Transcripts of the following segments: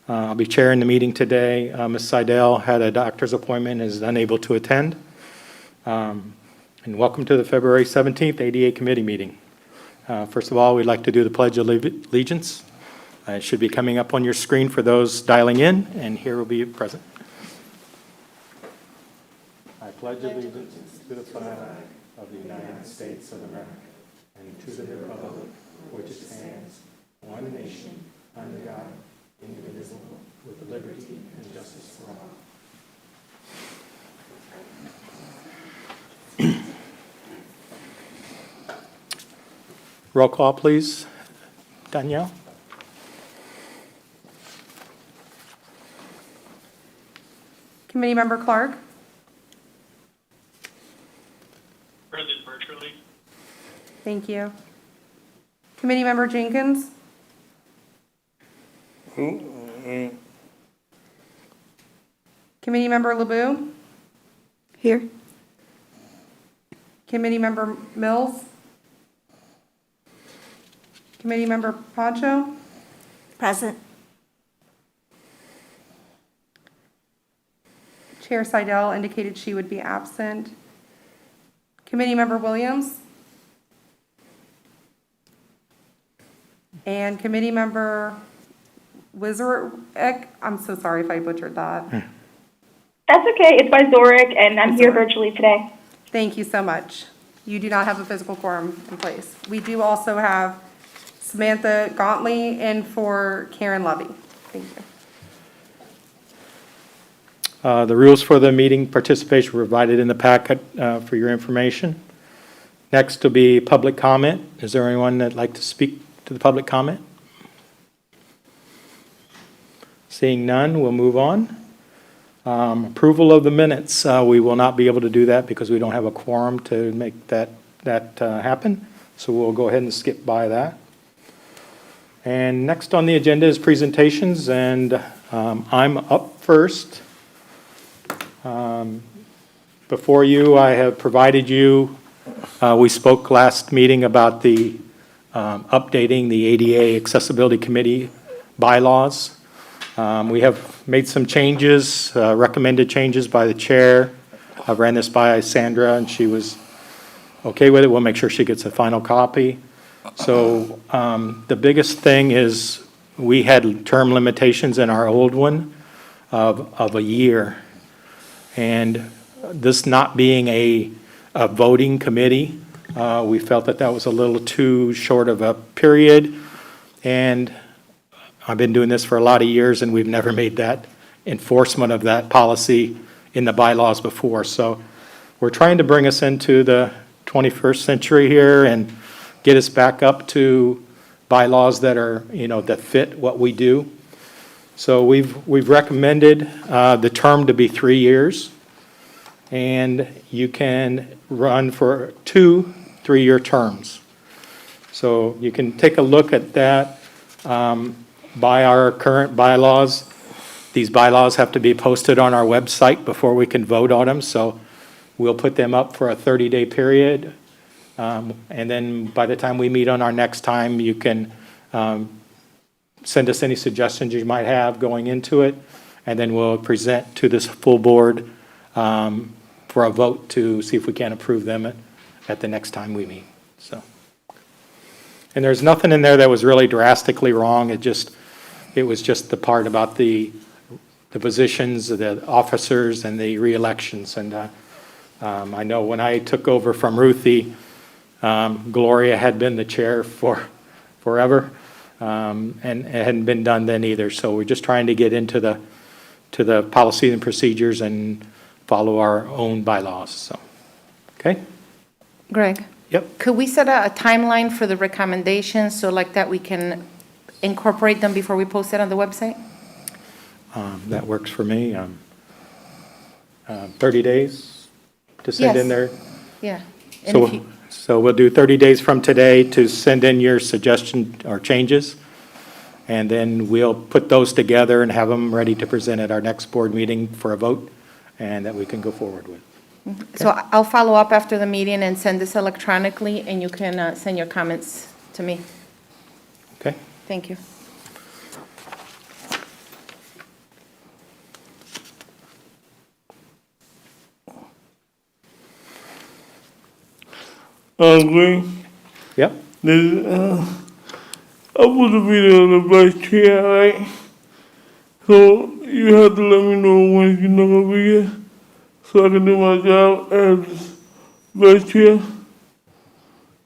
I'll be chairing the meeting today. Ms. Seidel had a doctor's appointment and is unable to attend. And welcome to the February 17th ADA Committee meeting. First of all, we'd like to do the Pledge of Allegiance. It should be coming up on your screen for those dialing in, and here will be present. I pledge allegiance to the flag of the United States of America and to the republic which stands, one nation, under God, indivisible, with liberty and justice for all. Roll call, please. Danielle? Committee Member Clark? Present virtually. Thank you. Committee Member Jenkins? Committee Member LeBeau? Here. Committee Member Mills? Committee Member Pacho? Present. Chair Seidel indicated she would be absent. Committee Member Williams? And Committee Member Wizarek? I'm so sorry if I butchered that. That's okay. It's by Zoric, and I'm here virtually today. Thank you so much. You do not have a physical quorum in place. We do also have Samantha Gauntly in for Karen Levy. Thank you. The rules for the meeting participation were provided in the packet for your information. Next will be public comment. Is there anyone that'd like to speak to the public comment? Seeing none, we'll move on. Approval of the minutes. We will not be able to do that because we don't have a quorum to make that happen. So we'll go ahead and skip by that. And next on the agenda is presentations, and I'm up first. Before you, I have provided you, we spoke last meeting about the updating the ADA Accessibility Committee bylaws. We have made some changes, recommended changes by the chair. I've ran this by Sandra, and she was okay with it. We'll make sure she gets a final copy. So the biggest thing is we had term limitations in our old one of a year. And this not being a voting committee, we felt that that was a little too short of a period. And I've been doing this for a lot of years, and we've never made that enforcement of that policy in the bylaws before. So we're trying to bring us into the 21st century here and get us back up to bylaws that are, that fit what we do. So we've recommended the term to be 3 years, and you can run for 2 3-year terms. So you can take a look at that. By our current bylaws, these bylaws have to be posted on our website before we can vote on them. So we'll put them up for a 30-day period. And then by the time we meet on our next time, you can send us any suggestions you might have going into it, and then we'll present to this full board for a vote to see if we can approve them at the next time we meet. So, and there's nothing in there that was really drastically wrong. It was just the part about the positions, the officers, and the re-elections. And I know when I took over from Ruthie, Gloria had been the chair for forever. And it hadn't been done then either. So we're just trying to get into the policy and procedures and follow our own bylaws. So, okay? Greg? Yep. Could we set a timeline for the recommendations so like that we can incorporate them before we post it on the website? That works for me. 30 days to send in there. Yeah. And if you- So we'll do 30 days from today to send in your suggestion or changes, and then we'll put those together and have them ready to present at our next board meeting for a vote, and that we can go forward with. So I'll follow up after the meeting and send this electronically, and you can send your comments to me. Okay? Thank you. Green, Yep, this, I'm supposed to be the vice chair, right? So you have to let me know when you're not gonna be here, so I can do my job as vice chair.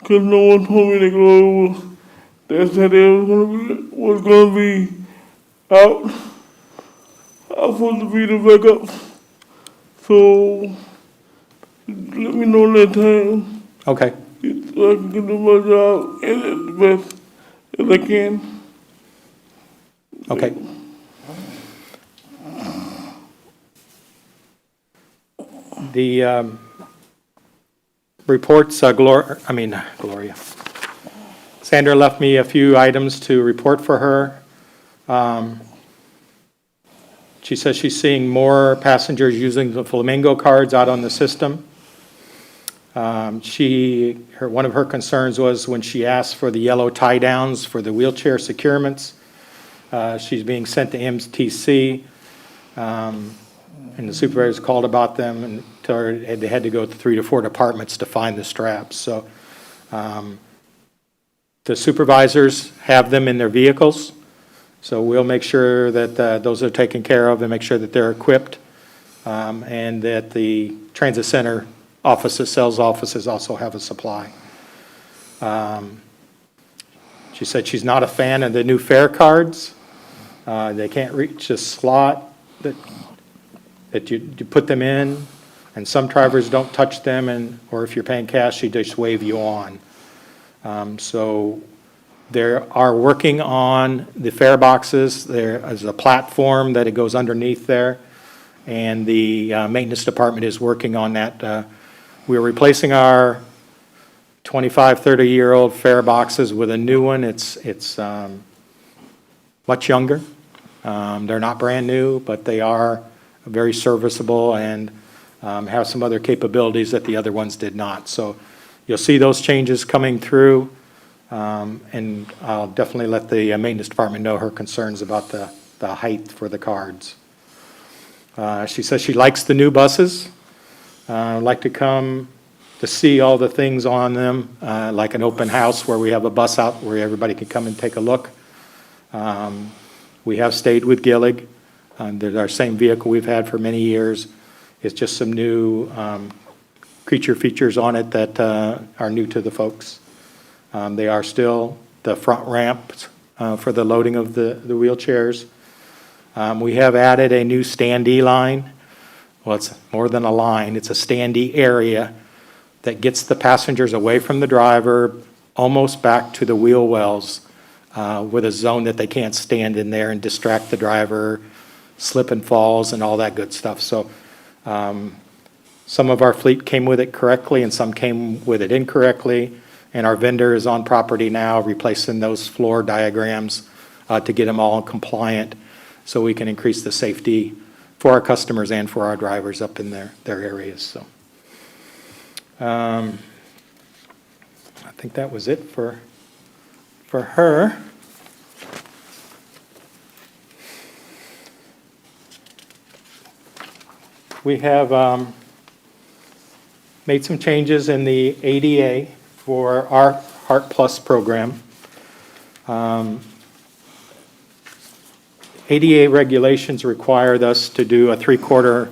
Cause no one told me to go over. They said they was gonna be out. I'm supposed to be the backup. So let me know that time okay. so I can do my job and the best as I can. Okay. The reports, Gloria. Sandra left me a few items to report for her. She says she's seeing more passengers using the Flamingo cards out on the system. One of her concerns was when she asked for the yellow tie-downs for the wheelchair securements. She's being sent to MTC, and the supervisors called about them and told her they had to go to 3 to 4 departments to find the straps. So the supervisors have them in their vehicles, so we'll make sure that those are taken care of and make sure that they're equipped, and that the transit center offices, sales offices also have a supply. She said she's not a fan of the new fare cards. They can't reach a slot that you put them in, and some drivers don't touch them, or if you're paying cash, they just wave you on. So they are working on the fare boxes. There is a platform that it goes underneath there, and the maintenance department is working on that. We're replacing our 25, 30-year-old fare boxes with a new one. It's much younger. They're not brand new, but they are very serviceable and have some other capabilities that the other ones did not. So you'll see those changes coming through, and I'll definitely let the maintenance department know her concerns about the height for the cards. She says she likes the new buses. Like to come to see all the things on them, like an open house where we have a bus out where everybody can come and take a look. We have stayed with Gillig. They're our same vehicle we've had for many years. It's just some new creature features on it that are new to the folks. They are still the front ramps for the loading of the wheelchairs. We have added a new standee line. Well, it's more than a line. It's a standee area that gets the passengers away from the driver, almost back to the wheel wells, with a zone that they can't stand in there and distract the driver, slip and falls, and all that good stuff. So some of our fleet came with it correctly, and some came with it incorrectly. And our vendor is on property now replacing those floor diagrams to get them all compliant so we can increase the safety for our customers and for our drivers up in their areas. So I think that was it for her. We have made some changes in the ADA for our HART Plus program. ADA regulations required us to do a 3/4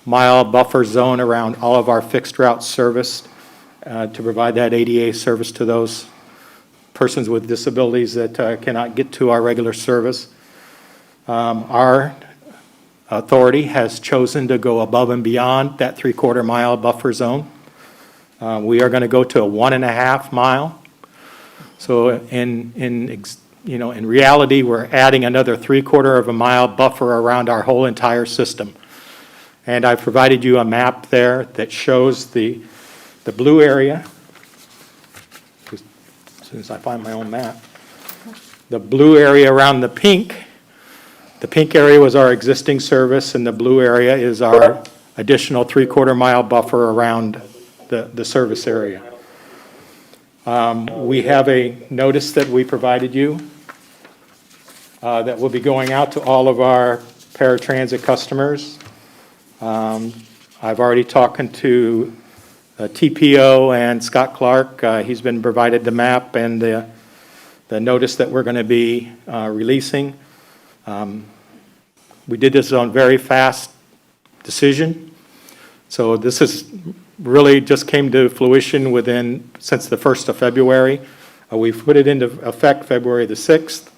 mile buffer zone around all of our fixed route service to provide that ADA service to those persons with disabilities that cannot get to our regular service. Our authority has chosen to go above and beyond that 3/4 mile buffer zone. We are going to go to a 1.5 mile. So in reality, we're adding another 3/4 mile buffer around our whole entire system. And I've provided you a map there that shows the blue area. As soon as I find my own map. The blue area around the pink area was our existing service, and the blue area is our additional 3/4 mile buffer around the service area. We have a notice that we provided you that will be going out to all of our paratransit customers. I've already talked to TPO and Scott Clark. He's been provided the map and the notice that we're going to be releasing. We did this on very fast decision. So this is really just came to fruition since the 1st of February. We've put it into effect February the 6th,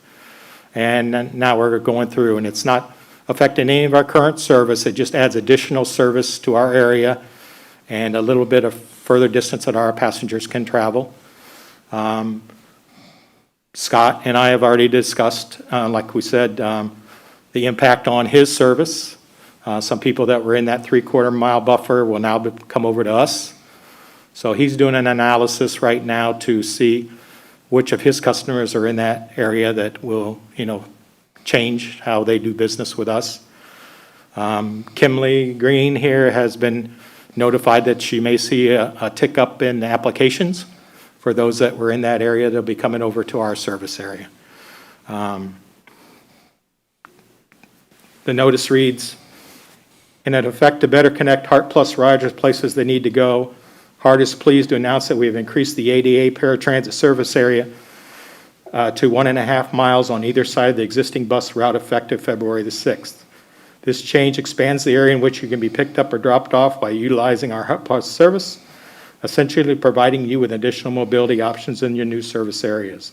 and now we're going through, and it's not affecting any of our current service. It just adds additional service to our area and a little bit of further distance that our passengers can travel. Scott and I have already discussed, like we said, the impact on his service. Some people that were in that 3/4 mile buffer will now come over to us. So he's doing an analysis right now to see which of his customers are in that area that will, change how they do business with us. Kimley Green here has been notified that she may see a tick up in applications for those that were in that area. They'll be coming over to our service area. The notice reads, in an effect to better connect HART Plus riders places they need to go, HART is pleased to announce that we have increased the ADA paratransit service area to 1.5 miles on either side of the existing bus route effective February the 6th. This change expands the area in which you can be picked up or dropped off by utilizing our HART Plus service, essentially providing you with additional mobility options in your new service areas.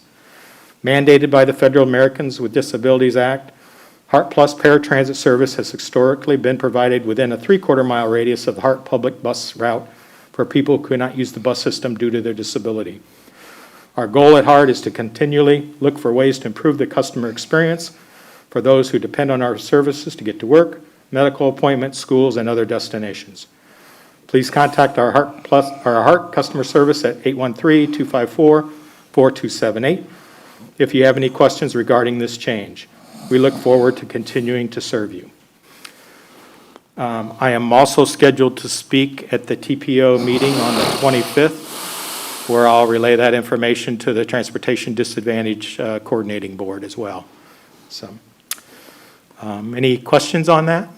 Mandated by the Federal Americans with Disabilities Act, HART Plus paratransit service has historically been provided within a 3/4 mile radius of the HART public bus route for people who cannot use the bus system due to their disability. Our goal at HART is to continually look for ways to improve the customer experience for those who depend on our services to get to work, medical appointments, schools, and other destinations. Please contact our HART customer service at 813-254-4278 if you have any questions regarding this change. We look forward to continuing to serve you. I am also scheduled to speak at the TPO meeting on the 25th, where I'll relay that information to the Transportation Disadvantage Coordinating Board as well. So, any questions on that?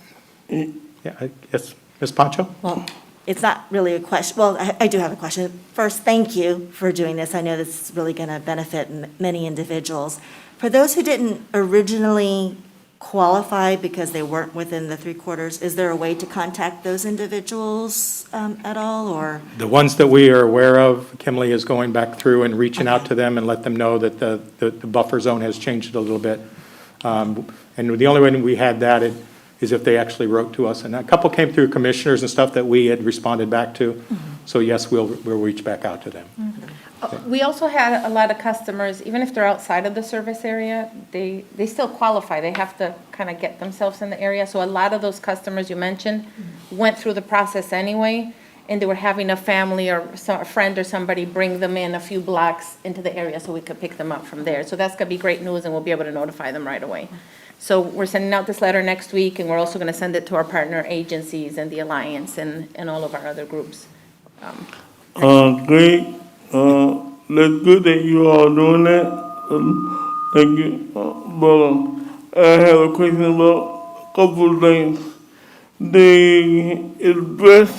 Yeah, yes, Ms. Pancho? Well, it's not really a question. Well, I do have a question. First, thank you for doing this. I know this is really going to benefit many individuals. For those who didn't originally qualify because they weren't within the 3/4, is there a way to contact those individuals at all, or? The ones that we are aware of, Kimley is going back through and reaching out to them and let them know that the buffer zone has changed a little bit. And the only way we had that is if they actually wrote to us. And a couple came through commissioners and stuff that we had responded back to. So yes, we'll reach back out to them. We also had a lot of customers, even if they're outside of the service area, they still qualify. They have to kind of get themselves in the area. So a lot of those customers you mentioned went through the process anyway, and they were having a family or a friend or somebody bring them in a few blocks into the area so we could pick them up from there. So that's going to be great news, and we'll be able to notify them right away. So we're sending out this letter next week, and we're also going to send it to our partner agencies and the Alliance and all of our other groups. Great. That's good that you are doing that. Thank you. But I have a question about a couple of things. The express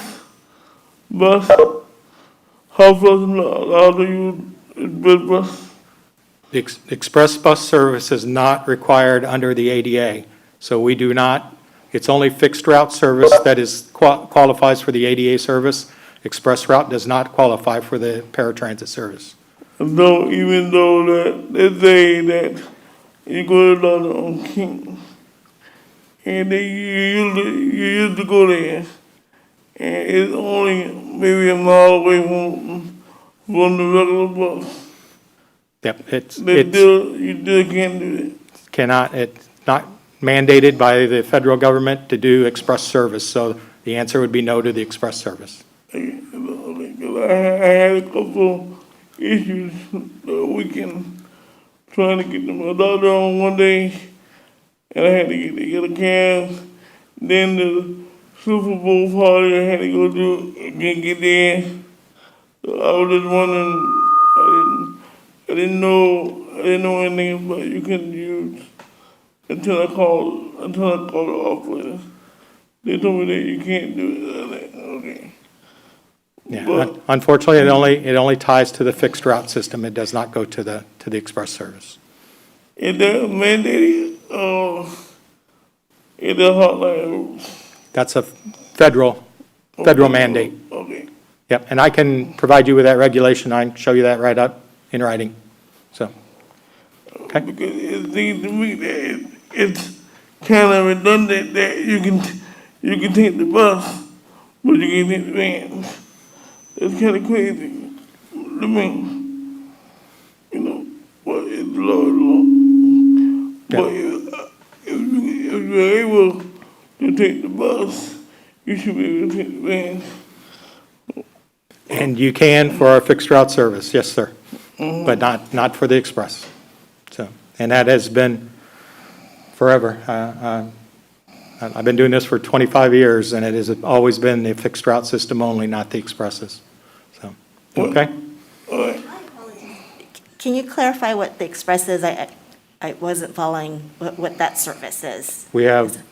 bus, how far allowed to use express bus? The express bus service is not required under the ADA. So we do not, it's only fixed route service that is qualifies for the ADA service. Express route does not qualify for the paratransit service. So even though that they say that you go to on King, and then you used to go there, and it's only maybe a mile away from the regular bus. Yep, You still can't do that. it's not mandated by the federal government to do express service. So the answer would be no to the express service. I had a couple issues the weekend trying to get to my doctor on one day, and I had to get a cab. Then the Super Bowl party, I had to go do again, get there. So I was just wondering, I didn't know anything about you couldn't use until I called the office. They told me that you can't do it. I was like, okay. Yeah, But unfortunately, it only ties to the fixed route system. It does not go to the express service. is that mandated, is that hotline? That's a federal mandate. Okay. Yep, and I can provide you with that regulation. I can show you that right up in writing. So, okay, Because it seems to me that it's kind of redundant that you can take the bus, but you can't take the van. It's kind of crazy to me. You know, but it's law. But if you're able to take the bus, you should be able to take the van. and you can for our fixed route service, yes, sir, but not for the express. So, and that has been forever. I've been doing this for 25 years, and it has always been the fixed route system only, not the expresses. So, okay? Can you clarify what the express is? I wasn't following what that service is. We have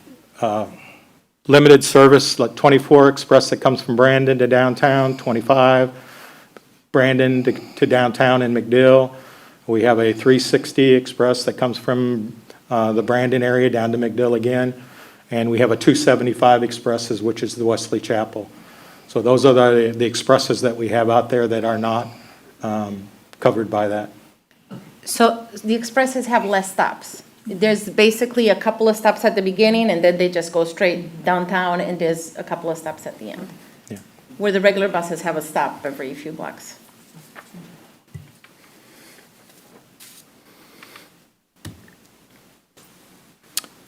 limited service, like 24 express that comes from Brandon to downtown, 25 Brandon to downtown in McDill. We have a 360 express that comes from the Brandon area down to McDill again. And we have a 275 expresses, which is the Wesley Chapel. So those are the expresses that we have out there that are not covered by that. So the expresses have less stops. There's basically a couple of stops at the beginning, and then they just go straight downtown, and there's a couple of stops at the end. Yeah. Where the regular buses have a stop every few blocks.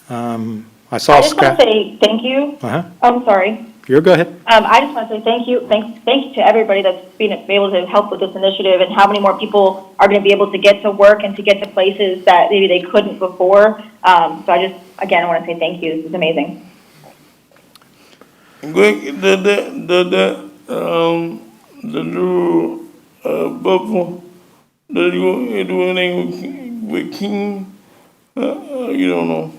I saw I just want Scott. to say thank you. Uh-huh. I'm sorry. You're go ahead. I just want to say thank you. Thank you to everybody that's been able to help with this initiative, and how many more people are going to be able to get to work and to get to places that maybe they couldn't before. So I just, again, I want to say thank you. This is amazing. Greg, the new, bubble, that you do anything with King, you don't know.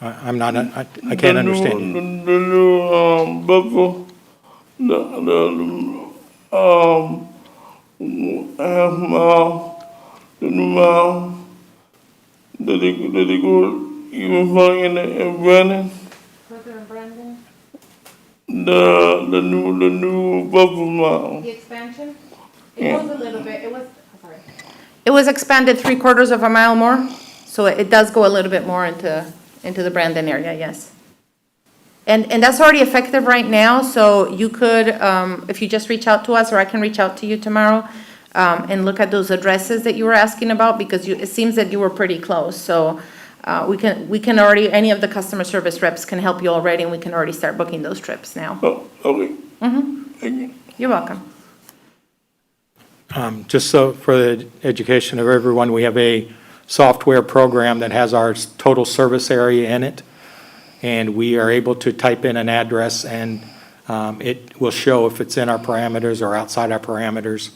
I'm not, I can't understand you. The new, bubble, half mile, the new mile, that they go even further in Brandon. The new bubble mile. The expansion? It was a little bit, it was expanded 3/4 of a mile more, so it does go a little bit more into the Brandon area, yes. And that's already effective right now, so you could, if you just reach out to us, or I can reach out to you tomorrow, and look at those addresses that you were asking about, because it seems that you were pretty close, so we can already, any of the customer service reps can help you already, and we can already start booking those trips now. Oh, okay. Thank you. You're welcome. Just so for the education of everyone, we have a software program that has our total service area in it. And we are able to type in an address, and it will show if it's in our parameters or outside our parameters,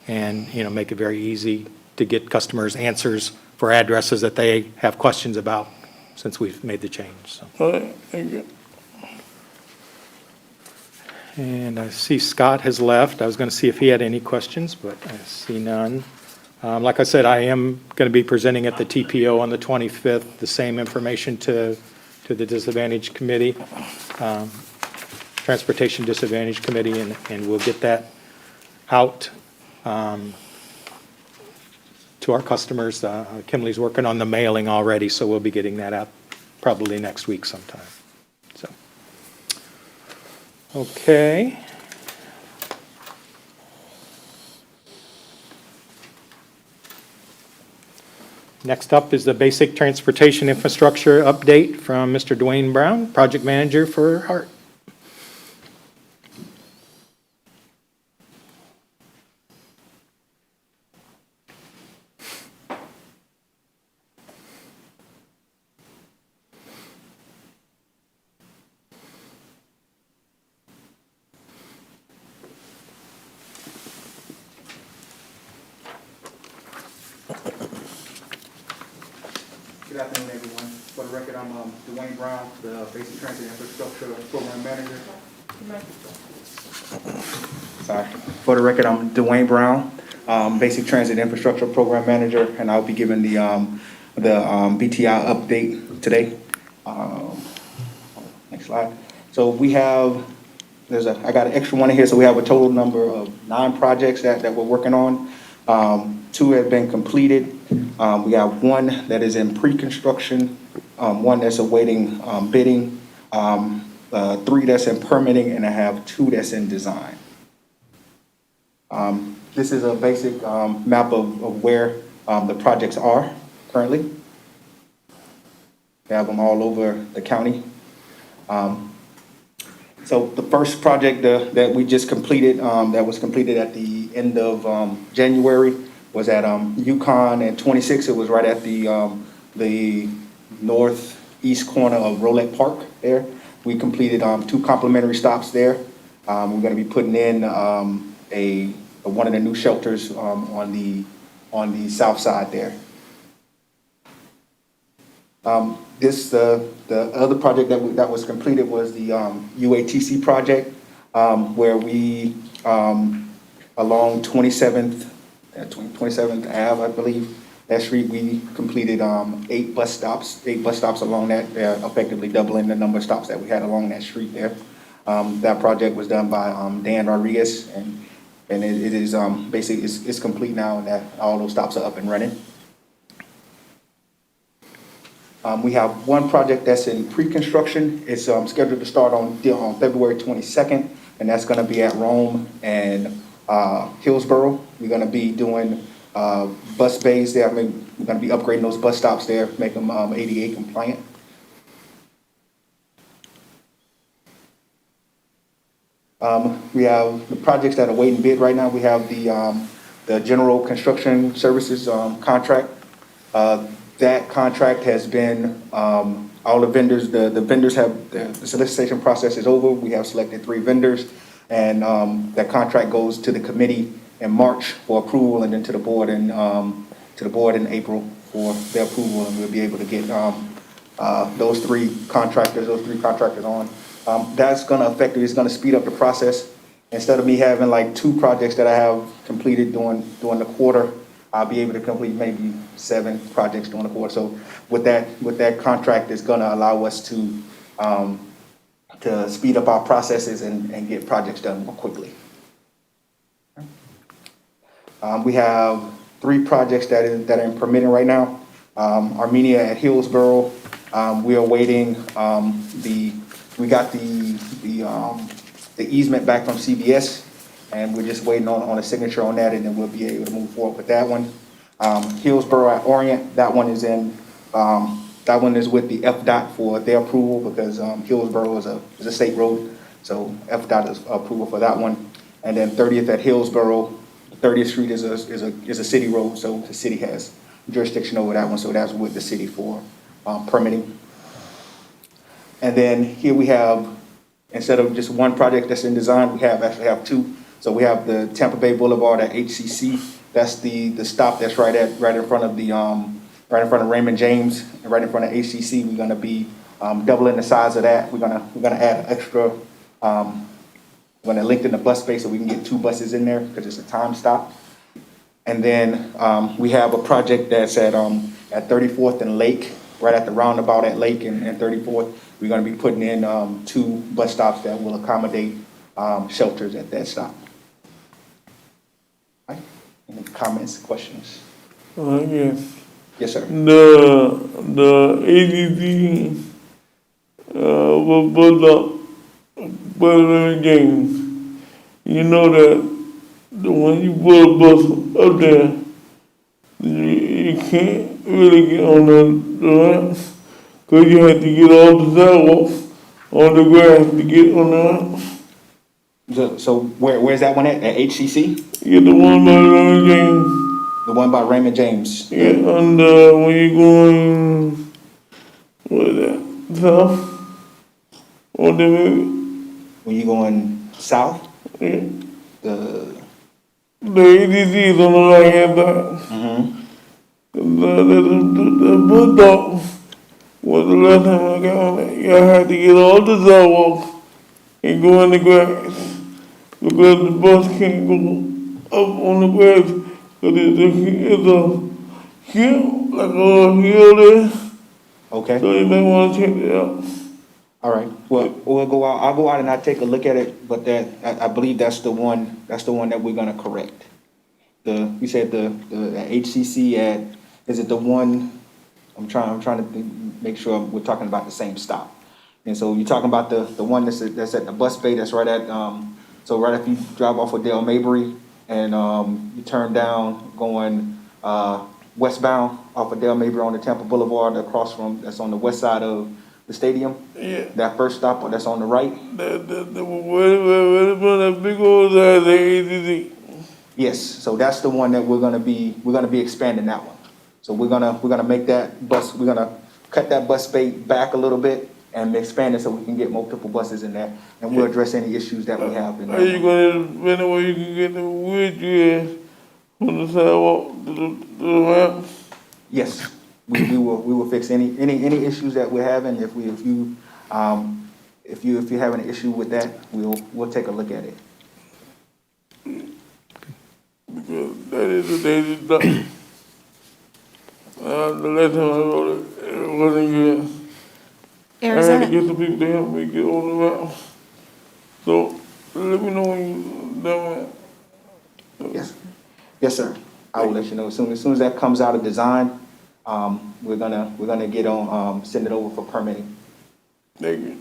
and, make it very easy to get customers answers for addresses that they have questions about since we've made the change. So. All right, thank you. And I see Scott has left. I was going to see if he had any questions, but I see none. Like I said, I am going to be presenting at the TPO on the 25th, the same information to the Disadvantaged Committee, Transportation Disadvantaged Committee, and we'll get that out to our customers. Kimley's working on the mailing already, so we'll be getting that out probably next week sometime. So, okay. Next up is the basic transportation infrastructure update from Mr. Dwayne Brown, Project Manager for HART. Good afternoon, everyone. For the record, I'm Dwayne Brown, the Basic Transit Infrastructure Program Manager. Sorry. For the record, I'm Dwayne Brown, Basic Transit Infrastructure Program Manager, and I'll be giving the BTI update today. Next slide. So we have, I got an extra one in here, so we have a total number of 9 projects that we're working on. 2 have been completed. We have 1 that is in pre-construction, 1 that's awaiting bidding, 3 that's in permitting, and I have 2 that's in design. This is a basic map of where the projects are currently. We have them all over the county. So the first project that we just completed, that was completed at the end of January, was at Yukon and 26. It was right at the northeast corner of Rolette Park there. We completed 2 complimentary stops there. We're going to be putting in one of the new shelters on the south side there. The other project that was completed was the UATC project, where we along 27th Ave, I believe, that street, we completed 8 bus stops along that, effectively doubling the number of stops that we had along that street there. That project was done by Dan Rodriguez, and it is basically it's complete now, and that all those stops are up and running. We have 1 project that's in pre-construction. It's scheduled to start on February 22nd, and that's going to be at Rome and Hillsborough. We're going to be doing bus bays there. We're going to be upgrading those bus stops there, make them ADA compliant. We have the projects that are waiting bid right now. We have the General Construction Services contract. That contract has been, all the vendors, the vendors have, the solicitation process is over. We have selected 3 vendors, and that contract goes to the committee in March for approval, and then to the board in April for their approval, and we'll be able to get those 3 contractors on. That's going to effectively, it's going to speed up the process. Instead of me having like 2 projects that I have completed during the quarter, I'll be able to complete maybe 7 projects during the quarter. So with that contract, it's going to allow us to speed up our processes and get projects done more quickly. We have 3 projects that are in permitting right now. Armenia at Hillsborough, we are waiting we got the easement back from CBS, and we're just waiting on a signature on that, and then we'll be able to move forward with that one. Hillsborough at Orient, that one is with the FDOT for their approval, because Hillsborough is a state road, so FDOT is approval for that one. And then 30th at Hillsborough, 30th Street is a city road, so the city has jurisdiction over that one, so that's with the city for permitting. And then here we have, instead of just 1 project that's in design, we actually have 2. So we have the Tampa Bay Boulevard at HCC. That's the stop that's right in front of Raymond James, and right in front of HCC. We're going to be doubling the size of that. We're gonna add an extra. We're going to lengthen the bus space so we can get 2 buses in there, because it's a time stop. And then we have a project that's at 34th and Lake, right at the roundabout at Lake and 34th. We're going to be putting in 2 bus stops that will accommodate shelters at that stop. All right. Any comments, questions? Yes. Yes, sir. The ADD was built up by the James. You know that when you put a bus up there, you can't really get on the ramp, because you have to get all the sidewalks on the grass to get on the ramp. So where's that one at? At HCC? Yeah, the one by the James. The one by Raymond James. Yeah, and when you're going, what is that, south? On the When you're going south, yeah. the The ADC is on the right hand side. The bulldog was the last time I got on it. I had to get all the sidewalks and go in the grass. Because the bus can't go up on the grass, because it's a hill, like a hill there, Okay, so you may wanna check it out. all right. Well, we'll go out, I'll go out and I'll take a look at it, but I believe that's the one that we're gonna correct. You said the HCC at, is it the one, I'm trying to make sure we're talking about the same stop. And so you're talking about the one that's at the bus bay, that's right at, so right after you drive off of Dale Mabry and, you turn down going, westbound off of Dale Mabry on the Tampa Boulevard across from, that's on the west side of the stadium? Yeah. That first stop that's on the right? Wait, that big old size, the ATC. Yes, so that's the one that we're gonna be expanding that one. So we're gonna make that bus, we're gonna cut that bus bay back a little bit and expand it so we can get multiple buses in there. And we'll address any issues that we have in Are you there. gonna find a way you can get the wheelchair from the sidewalk to the ramp? Yes, we will fix any issues that we're having. If you have an issue with that, we'll take a look at it. Because that is a dangerous thing. The last time I wrote it wasn't good. I had to Arizona, get some people to help me get on the ramp. So, let me know when you done that. Yes, yes, sir. I will let you know as soon as that comes out of design. We're gonna get on, send it over for permitting. Thank you.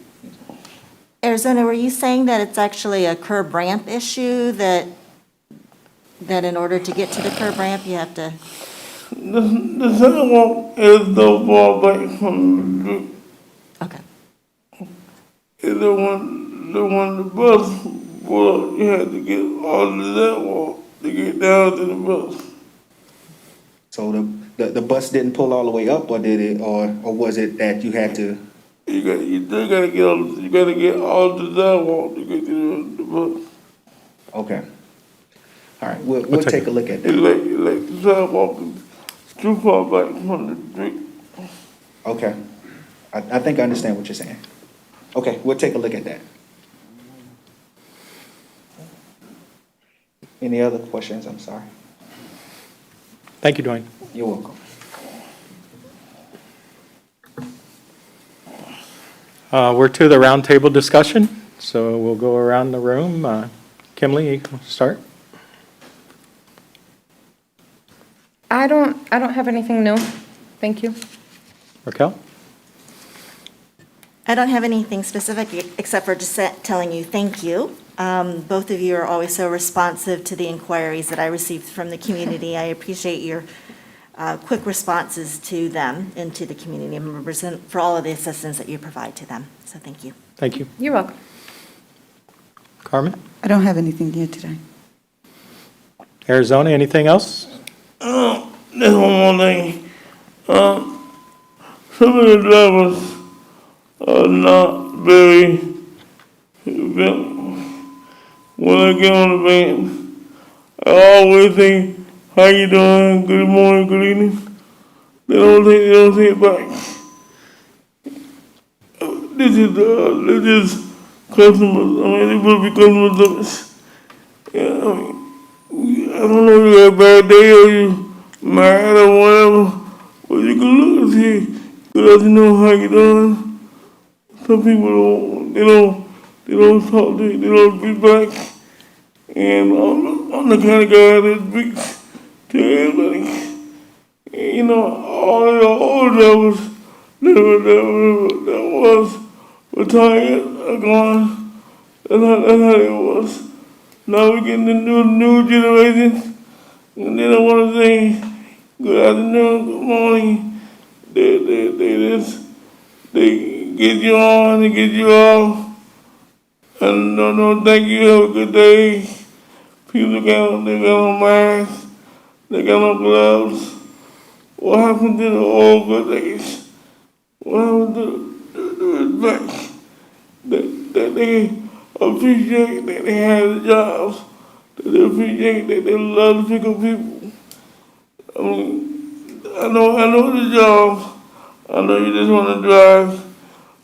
Arizona, were you saying that it's actually a curb ramp issue, that in order to get to the curb ramp, you have to? The sidewalk is so far back from the street. Okay. Is the one the bus pull up, you had to get all of that walk to get down to the bus. So the bus didn't pull all the way up, or did it, or was it that you had to? You still gotta get all the sidewalk to get to the bus. Okay. All right, we'll take a look at It's that. like the sidewalk is too far back from the street. Okay. I think I understand what you're saying. Okay, we'll take a look at that. Any other questions? I'm sorry. Thank you, Dwayne. You're welcome. We're to the roundtable discussion, so we'll go around the room. Kimberly, you start. I don't have anything new. Thank you. Raquel? I don't have anything specific except for just telling you thank you. Both of you are always so responsive to the inquiries that I received from the community. I appreciate your quick responses to them and to the community members and for all of the assistance that you provide to them. So thank you. Thank you. You're welcome. Carmen? I don't have anything new today. Arizona, anything else? There's one more thing. Some of the drivers are not very friendly. When I get on the van, I always say, how you doing? Good morning, good evening. They don't say it back. This is customers. I mean, they will be customers of us. Yeah, I mean, I don't know if you got a bad day or you mad or whatever, but you can look and see, you let them know how you doing. Some people don't talk to you, they don't be back. And I'm the kind of guy that speaks to everybody. And, you know, all the old drivers that was retired are gone. That's how it was. Now we're getting the new generation, and they don't want to say good afternoon, good morning. They get you on, they get you off. And no, thank you, have a good day. People they got on masks, they got on gloves. What happened to the old good days? What happened to the respect that they appreciate that they had the jobs, that they appreciate that they love to pick up people. I mean, I know the jobs. I know you just want to drive,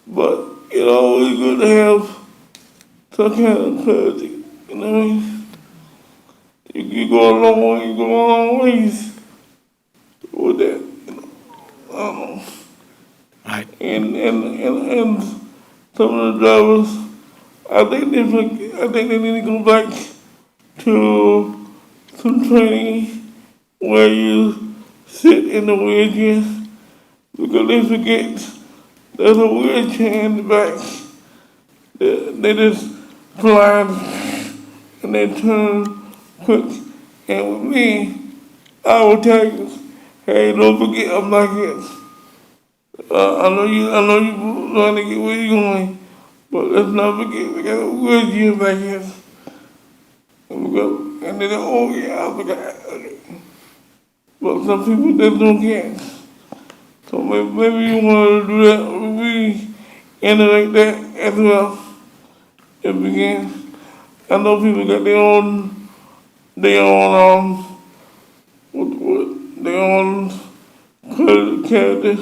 but it's always good to have some kind of clarity, you know what I mean? You go a long way, you go a long ways with that, you know. I, And some of the drivers, I think they need to go back to some training where you sit in the wheelchair because they forget there's a wheelchair in the back. They just slide and they turn quick. And with me, I will tell you, hey, don't forget I'm like this. I know you trying to get where you're going, but let's not forget we got a wheelchair back here. And then, oh yeah, I forgot. Okay. But some people just don't care. So maybe you want to do that, maybe integrate that as well. If we can. I know people got their own, their own character,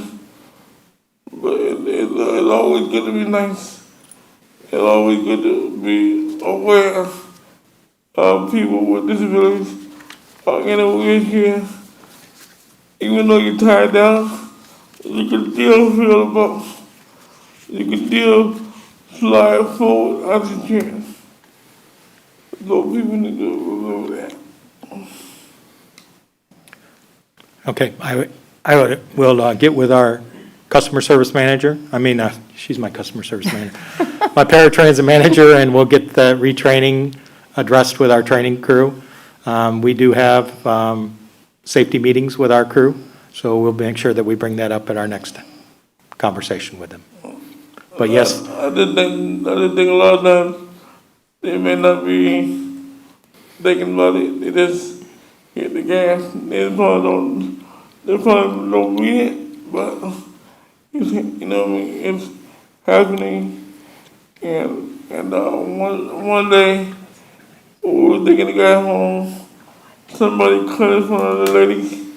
but it's always good to be nice. It's always good to be aware of people with disabilities or in a wheelchair. Even though you're tied down, you can still feel the bumps. You can still slide forward out your chair. So people need to remember that. okay, will get with our customer service manager. She's my customer service manager. My paratransit manager, and we'll get the retraining addressed with our training crew. We do have safety meetings with our crew, so we'll make sure that we bring that up at our next conversation with them. But yes, I just think a lot of times they may not be thinking about it. They just hit the gas. They probably don't mean it, but it's, you know what I mean, it's happening. And one day we were taking the guy home. Somebody cut in front of the lady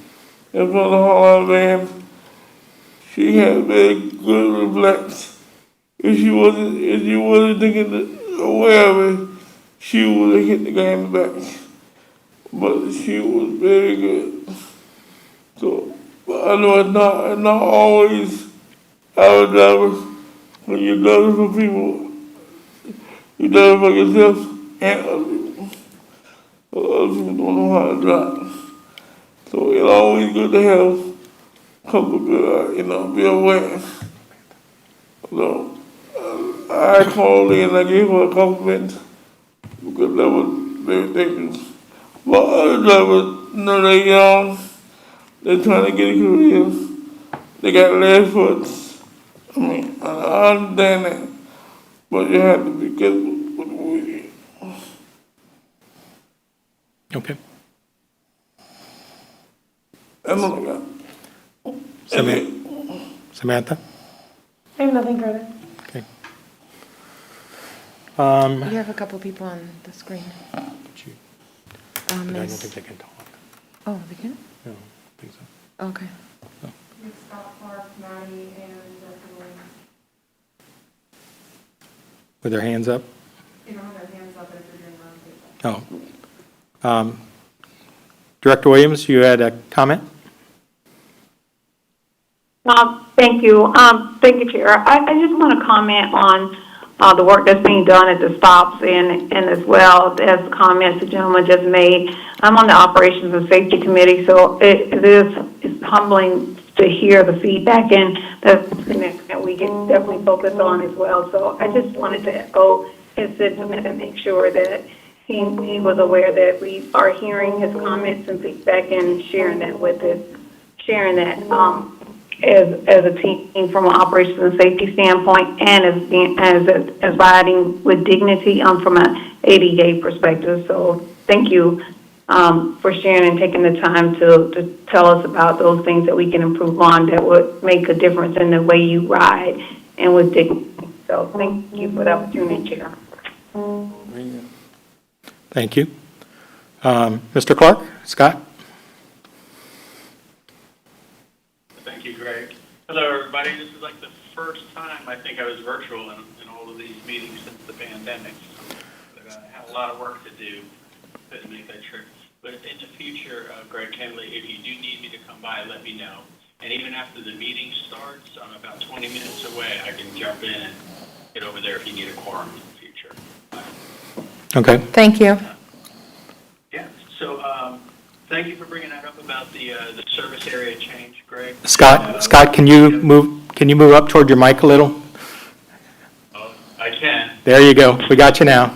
in front of the Hall van. She had very good reflex. If she wasn't thinking aware of it, she would have hit the guy in the back. But she was very good. So, but I know it's not always our drivers. When you're driving for people, you're driving for yourself and other people. But other people don't know how to drive. So it's always good to have a couple good, be aware. So I called in and I gave her a compliment because that was very dangerous. But other drivers, they're young, they're trying to get a career, they got left foot. I understand that, but you have to be careful with the wheel. okay. That's all I got. Samantha? I have nothing further. Okay. You have a couple people on the screen. But I don't Miss- think they can talk. Oh, they can? No, I think so. Okay. Scott Clark, Maddie, and Director Williams. With their hands up? They don't have their hands up if you're doing round table. Oh. Director Williams, you had a comment? Thank you. Thank you, Chair. I just want to comment on the work that's being done at the stops and as well as the comments the gentleman just made. I'm on the Operations and Safety Committee, so it's humbling to hear the feedback, and that's something that we can definitely focus on as well. So I just wanted to echo his sentiment and make sure that he was aware that we are hearing his comments and feedback and sharing that with us, sharing that as a team from an operations and safety standpoint, and as riding with dignity from an ADA perspective. So thank you for sharing and taking the time to tell us about those things that we can improve on that would make a difference in the way you ride and with dignity. So thank you for the opportunity, Chair. Thank you. Mr. Clark? Scott? Thank you, Greg. Hello, everybody. This is like the first time I think I was virtual in all of these meetings since the pandemic. But I had a lot of work to do to make that trip. But in the future, Greg Kenley, if you do need me to come by, let me know. And even after the meeting starts, I'm about 20 minutes away. I can jump in and get over there if you need a quorum in the future. Okay. Thank you. Yeah, so thank you for bringing that up about the service area change, Greg. Scott, can you move up toward your mic a little? Oh, I can. There you go. We got you now.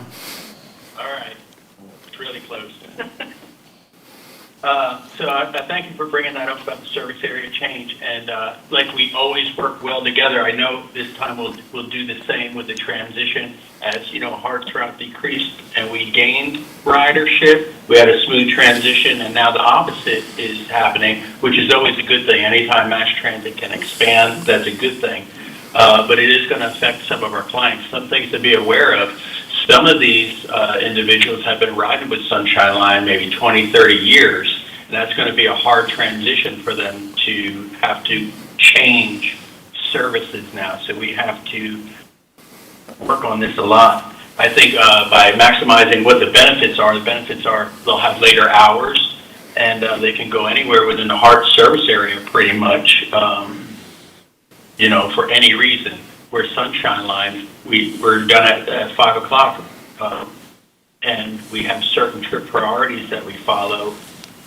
All right. It's really close. So I thank you for bringing that up about the service area change. And like we always work well together, I know this time we'll do the same with the transition. As you know, HART route decreased and we gained ridership. We had a smooth transition, and now the opposite is happening, which is always a good thing. Anytime mass transit can expand, that's a good thing. But it is going to affect some of our clients. Some things to be aware of. Some of these individuals have been riding with Sunshine Line maybe 20, 30 years. And that's going to be a hard transition for them to have to change services now. So we have to work on this a lot. I think by maximizing what the benefits are they'll have later hours, and they can go anywhere within the HART service area pretty much, for any reason. Where Sunshine Line, we're done at 5 o'clock, and we have certain trip priorities that we follow,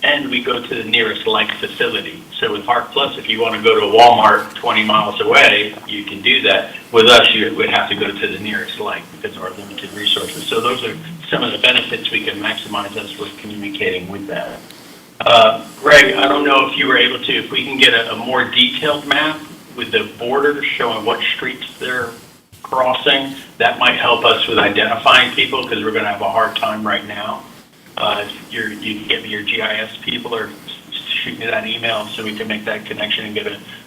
and we go to the nearest like facility. So with HART Plus, if you want to go to a Walmart 20 miles away, you can do that. With us, you would have to go to the nearest like because of our limited resources. So those are some of the benefits we can maximize as we're communicating with them. Greg, I don't know if you were able to, if we can get a more detailed map with the borders showing what streets they're crossing, that might help us with identifying people because we're going to have a hard time right now. You can get me your GIS people or shoot me that email so we can make that connection and get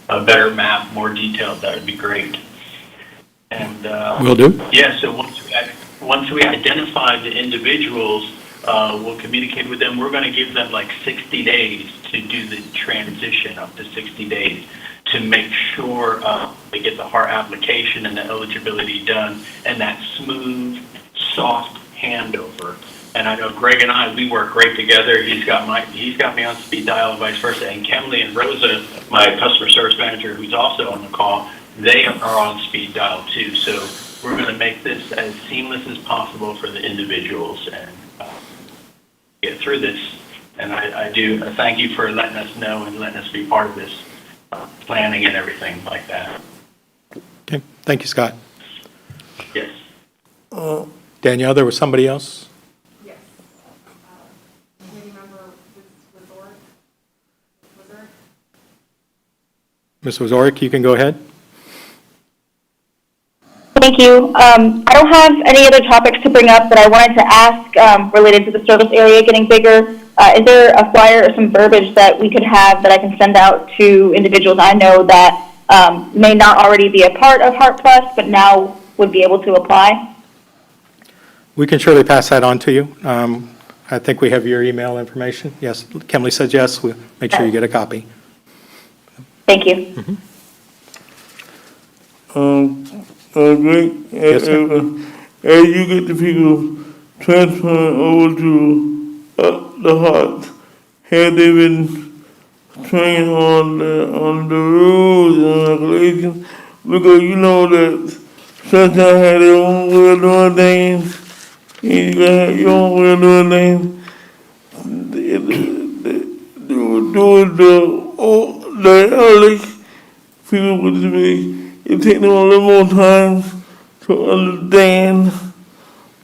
a better map, more detailed. That would be great. And Will do. Yeah, so once we identify the individuals, we'll communicate with them. We're going to give them like 60 days to do the transition, up to 60 days, to make sure they get the HART application and the eligibility done and that smooth, soft handover. And I know Greg and I, we work great together. He's got me on speed dial and vice versa. And Kemley and Rosa, my customer service manager, who's also on the call, they are on speed dial too. So we're going to make this as seamless as possible for the individuals and get through this. And I do thank you for letting us know and letting us be part of this planning and everything like that. Okay. Thank you, Scott. Yes. Danielle, there was somebody else? Yes. Committee member Ms. Wazorek, you can go ahead. Thank you. I don't have any other topics to bring up, but I wanted to ask related to the service area getting bigger. Is there a flyer or some verbiage that we could have that I can send out to individuals I know that may not already be a part of HART Plus, but now would be able to apply? We can surely pass that on to you. I think we have your email information. Yes, Kemley says yes. We'll make sure you get a copy. Thank you. Great. Yes, sir. As you get the people transferring over to the HART, have they been trained on the rules and regulations? Because you know that Sunshine had their own way of doing things, and you gotta have your own way of doing things. The early people would be, it take them a little more time to understand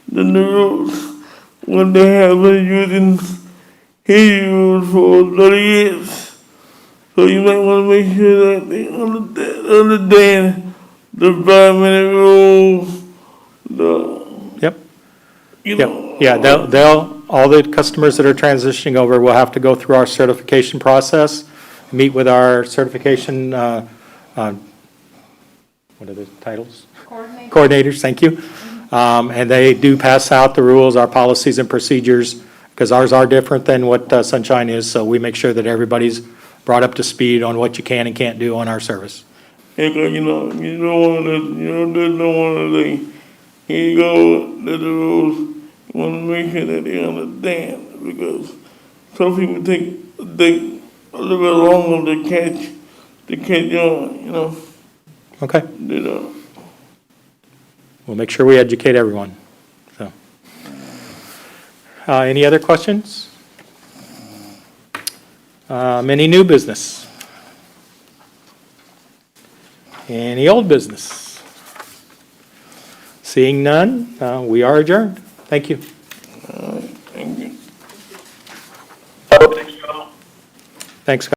the rules when they have been using his rules for 30 years. So you might want to make sure that they understand the 5-minute rule, Yep. you Yep. know. Yeah, all the customers that are transitioning over will have to go through our certification process, meet with our certification, what are the titles? Coordinators, thank you. And they do pass out the rules, our policies and procedures, because ours are different than what Sunshine is, so we make sure that everybody's brought up to speed on what you can and can't do on our service. Because, you don't want to, just don't want to say, here you go, let the rules. You want to make sure that they understand, because some people take a little bit longer to catch on, Okay, they don't. we'll make sure we educate everyone, so. Any other questions? Any new business? Any old business? Seeing none, we are adjourned. Thank you. Thank you. Thanks, y'all. Thanks, guys.